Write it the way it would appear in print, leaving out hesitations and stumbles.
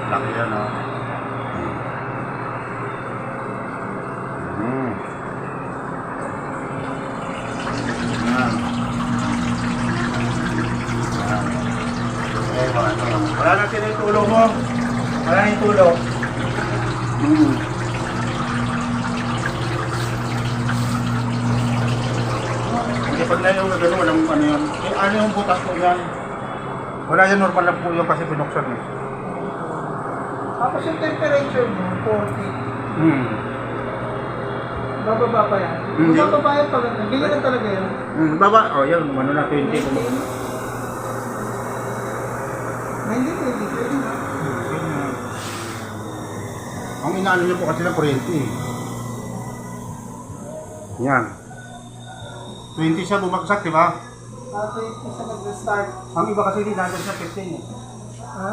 Laki yan, oh. Yan. Eh, wala na sila yung tulong mo. Wala na yung tulong. Hindi pag na yung gano'n, walang ano yun. Eh, ano yung butas po yan? Wala yan, normal lang po yung kasi pinuksan eh. Tapos yung temperature mo, 40. Bababa pa yan. Hindi. Bababa yan pag ano. Ganyan lang talaga yan. Baba, oh yan, ano na, 20. 19. 20, pwede na. Ang inaano niyo po kasi ng kuryente eh. Yan. 20 siya bumagsak, di ba? 20 sa nag-start. Ang iba kasi hindi nandun sa 15 eh. Ha?